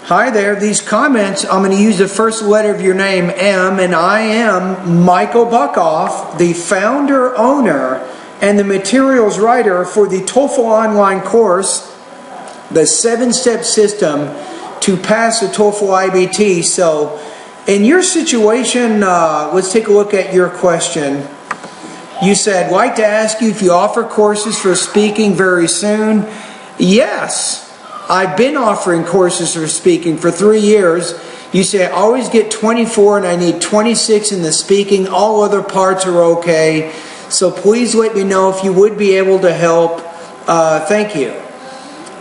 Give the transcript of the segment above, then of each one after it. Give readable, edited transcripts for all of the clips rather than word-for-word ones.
Hi there. These comments, I'm going to use the first letter of your name, M, and I am Michael Buckoff, the founder, owner, and the materials writer for the TOEFL online course, the 7-step system to pass the TOEFL IBT. So, in your situation, let's take a look at your question. You said, like to ask you if you offer courses for speaking very soon. Yes. I've been offering courses for speaking for 3 years. You say I always get 24 and I need 26 in the speaking. All other parts are okay. So please let me know if you would be able to help. Thank you.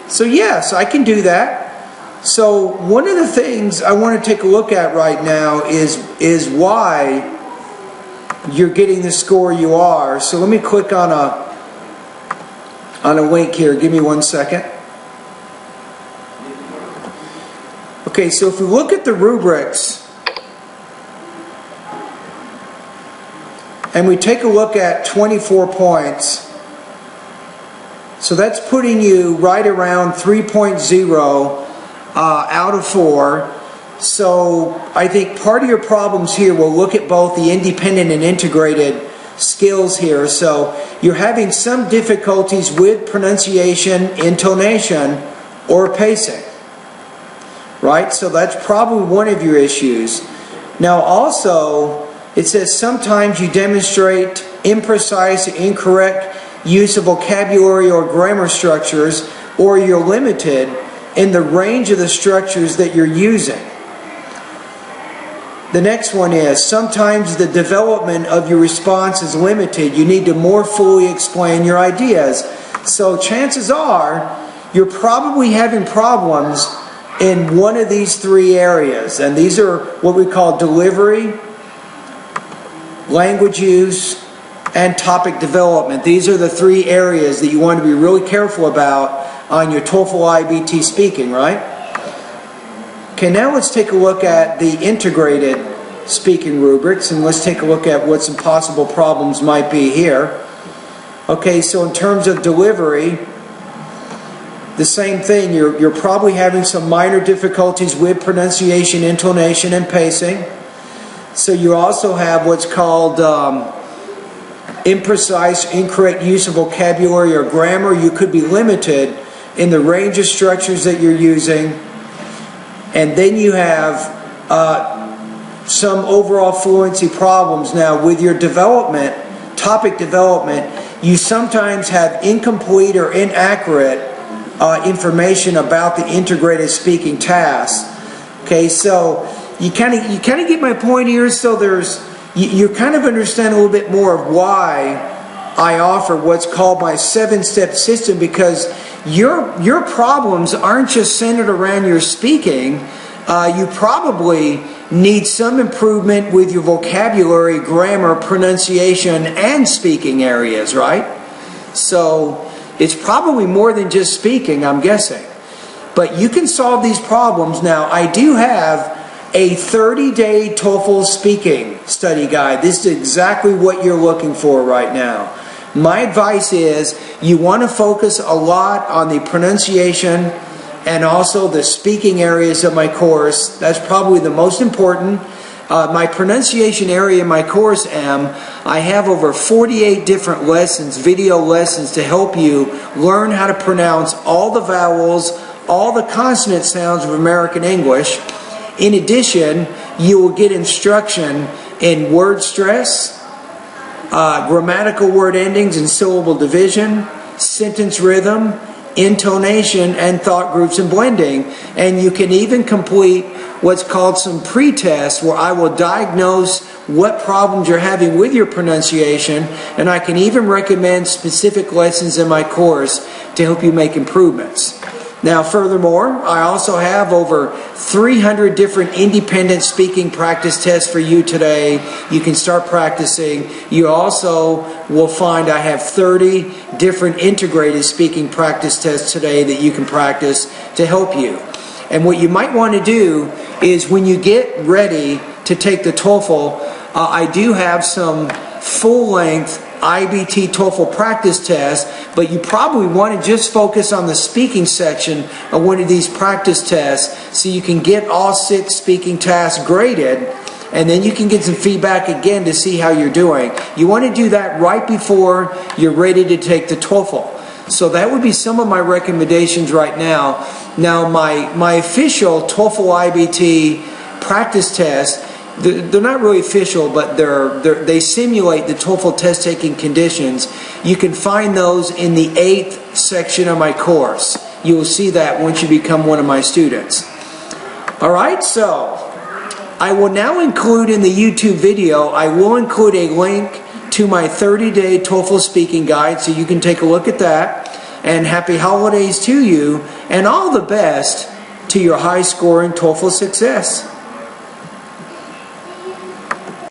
So yes, I can do that. So one of the things I want to take a look at right now is why you're getting the score you are. So let me click on a link here. Give me 1 second. Okay, so if we look at the rubrics and we take a look at 24 points, so that's putting you right around 3.0 out of 4. So I think part of your problems here, we'll look at both the independent and integrated skills here. So you're having some difficulties with pronunciation, intonation, or pacing. Right? So that's probably one of your issues. Now also, it says sometimes you demonstrate imprecise, incorrect use of vocabulary or grammar structures, or you're limited in the range of the structures that you're using. The next one is, sometimes the development of your response is limited. You need to more fully explain your ideas. So chances are, you're probably having problems in one of these 3 areas, and these are what we call delivery, language use, and topic development. These are the 3 areas that you want to be really careful about on your TOEFL IBT speaking, right? Okay, now let's take a look at the integrated speaking rubrics, and let's take a look at what some possible problems might be here. Okay, so in terms of delivery, the same thing, you're probably having some minor difficulties with pronunciation, intonation, and pacing. So you also have what's called imprecise, incorrect use of vocabulary or grammar. You could be limited in the range of structures that you're using. And then you have some overall fluency problems. Now with your development, topic development, you sometimes have incomplete or inaccurate information about the integrated speaking task. Okay, so you kind of get my point here. So you kind of understand a little bit more of why I offer what's called my 7-step system, because your problems aren't just centered around your speaking. You probably need some improvement with your vocabulary, grammar, pronunciation, and speaking areas, right? So it's probably more than just speaking, I'm guessing. But you can solve these problems. Now, I do have a 30-day TOEFL speaking study guide. This is exactly what you're looking for right now. My advice is you want to focus a lot on the pronunciation and also the speaking areas of my course. That's probably the most important. My pronunciation area in my course, I have over 48 different lessons, video lessons, to help you learn how to pronounce all the vowels, all the consonant sounds of American English. In addition, you will get instruction in word stress, grammatical word endings and syllable division, sentence rhythm, intonation, and thought groups and blending. And you can even complete what's called some pre-tests, where I will diagnose what problems you're having with your pronunciation, and I can even recommend specific lessons in my course to help you make improvements. Now furthermore, I also have over 300 different independent speaking practice tests for you today. You can start practicing. You also will find I have 30 different integrated speaking practice tests today that you can practice to help you. And what you might want to do is, when you get ready to take the TOEFL, I do have some full-length IBT TOEFL practice test, but you probably want to just focus on the speaking section of one of these practice tests so you can get all 6 speaking tasks graded, and then you can get some feedback again to see how you're doing. You want to do that right before you're ready to take the TOEFL. So that would be some of my recommendations right now. Now my official TOEFL IBT practice test, they're not really official, but they simulate the TOEFL test taking conditions. You can find those in the 8th section of my course. You will see that once you become one of my students. Alright, so I will now include in the YouTube video, I will include a link to my 30-day TOEFL speaking guide, so you can take a look at that. And happy holidays to you, and all the best to your high-scoring TOEFL success.